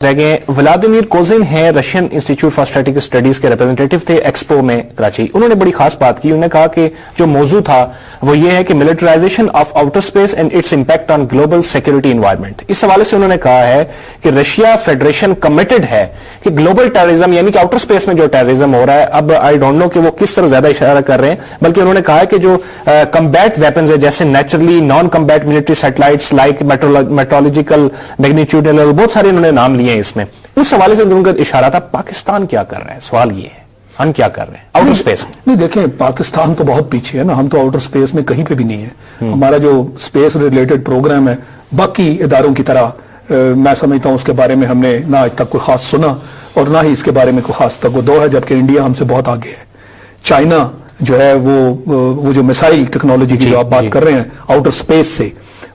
رہ گئے. ولادیمیر کوزن ہیں Russian institute for strategic studies کے ریپرزنٹیٹو تھے ایکسپو میں کراچی. انہوں نے بڑی خاص بات کی. انہوں نے کہا کہ جو موضوع تھا وہ یہ ہے کہ militarization of outer space and its impact on global security environment. اس حوالے سے انہوں نے کہا ہے کہ رشیا فیڈریشن کمیٹڈ ہے کہ گلوبل ٹیررزم یعنی کہ آؤٹر اسپیس میں جو ٹیررزم ہو رہا ہے, اب آئی ڈونٹ نو کہ وہ کس طرح زیادہ اشارہ کر رہے ہیں, بلکہ انہوں نے کہا ہے کہ جو کمبیٹ ویپنز ہے جیسے naturally non combat military satellites like meteorological magnitudinal, بہت سارے انہوں نے نام لیے ہیں اس میں. اس حوالے سے ان کا اشارہ تھا پاکستان کیا کر رہا ہے. سوال یہ ہے ہم کیا کر رہے ہیں آؤٹر اسپیس میں. نہیں دیکھیں, پاکستان تو بہت پیچھے ہے نا, ہم تو آؤٹر اسپیس میں کہیں پہ بھی نہیں ہے. ہمارا جو اسپیس ریلیٹڈ پروگرام ہے باقی اداروں کی طرح میں سمجھتا ہوں اس کے بارے میں ہم نے نہ آج تک کوئی خاص سنا اور نہ ہی اس کے بارے میں کوئی خاص توقع ہے, جبکہ انڈیا ہم سے بہت آگے ہے. چائنا جو ہے وہ جو میسائل ٹیکنالوجی کی جو آپ بات کر رہے ہیں آؤٹر اسپیس سے,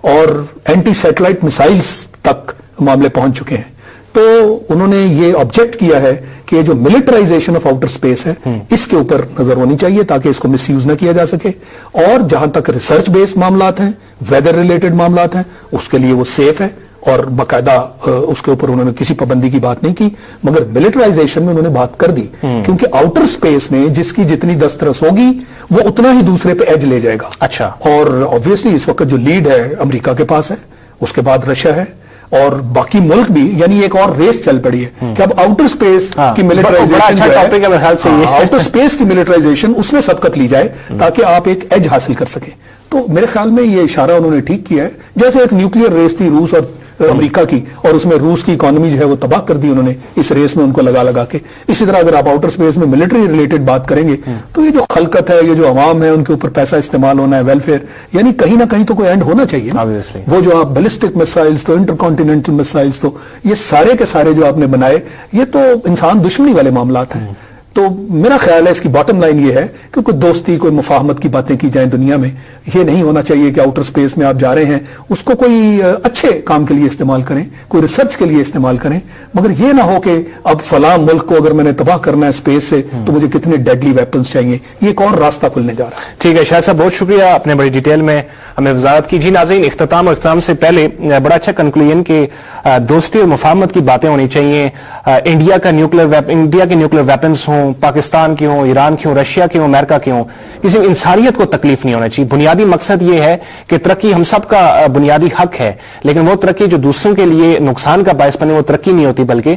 اور اینٹی سیٹلائٹ میسائلز تک معاملے پہنچ چکے ہیں. تو انہوں نے یہ آبجیکٹ کیا ہے کہ یہ جو ملٹرائزیشن آف آؤٹر اسپیس ہے اس کے اوپر نظر ہونی چاہیے تاکہ اس کو مس یوز نہ کیا جا سکے. اور جہاں تک ریسرچ بیس معاملات ہیں, ویدر ریلیٹڈ معاملات ہیں, اس کے لیے وہ سیف ہے اور باقاعدہ اس کے اوپر انہوں نے کسی پابندی کی بات نہیں کی. مگر ملٹرائزیشن میں انہوں نے بات کر دی کیونکہ آؤٹر اسپیس میں جس کی جتنی دسترس ہوگی وہ اتنا ہی دوسرے پہ ایج لے جائے گا. اچھا. اور آبویسلی اس وقت جو لیڈ ہے امریکا کے پاس ہے, اس کے بعد رشیا ہے, اور باقی ملک بھی, یعنی ایک اور ریس چل پڑی ہے کہ اب آؤٹر اسپیس کی ملٹرائزیشن, آؤٹر اسپیس کی ملٹرائزیشن اس میں سبقت لی جائے تاکہ آپ ایک ایج حاصل کر سکیں. تو میرے خیال میں یہ اشارہ انہوں نے ٹھیک کیا ہے. جیسے ایک نیوکلیئر ریس تھی روس اور امریکہ کی, اور اس میں روس کی اکانومی جو ہے وہ تباہ کر دی انہوں نے اس ریس میں ان کو لگا کے. اسی طرح اگر آپ آؤٹر اسپیس میں ملٹری ریلیٹڈ بات کریں گے تو یہ جو خلقت ہے, یہ جو عوام ہے, ان کے اوپر پیسہ استعمال ہونا ہے, ویلفیئر, یعنی کہیں نہ کہیں تو کوئی اینڈ ہونا چاہیے نا. وہ جو آپ بیلسٹک میسائلز تو انٹر کانٹیننٹل میسائلز تو یہ سارے کے سارے جو آپ نے بنائے یہ تو انسان دشمنی والے معاملات ہیں. تو میرا خیال ہے اس کی باٹم لائن یہ ہے کہ کوئی دوستی کوئی مفاہمت کی باتیں کی جائیں دنیا میں. یہ نہیں ہونا چاہیے کہ آؤٹر اسپیس میں آپ جا رہے ہیں اس کو کوئی اچھے کام کے لیے استعمال کریں, کوئی ریسرچ کے لیے استعمال کریں, مگر یہ نہ ہو کہ اب فلاں ملک کو اگر میں نے تباہ کرنا ہے اسپیس سے تو مجھے کتنے ڈیڈلی ویپنز چاہیے. یہ ایک اور راستہ کھلنے جا رہا ہے. ٹھیک ہے شاہد صاحب, بہت شکریہ, آپ نے بڑی ڈیٹیل میں ہمیں وضاحت کی. جی ناظرین, اختتام سے پہلے بڑا اچھا کنکلوژن کہ دوستی اور مفاہمت کی باتیں ہونی چاہیے. انڈیا کے نیوکلیر ویپنز ہوں, پاکستان کی ہوں, ایران کی ہوں, رشیا کی ہوں, امریکہ کی ہوں, کسی انسانیت کو تکلیف نہیں ہونا چاہیے. بنیادی مقصد یہ ہے کہ ترقی ہم سب کا بنیادی حق ہے, لیکن وہ ترقی جو دوسروں کے لیے نقصان کا باعث بنے وہ ترقی نہیں ہوتی بلکہ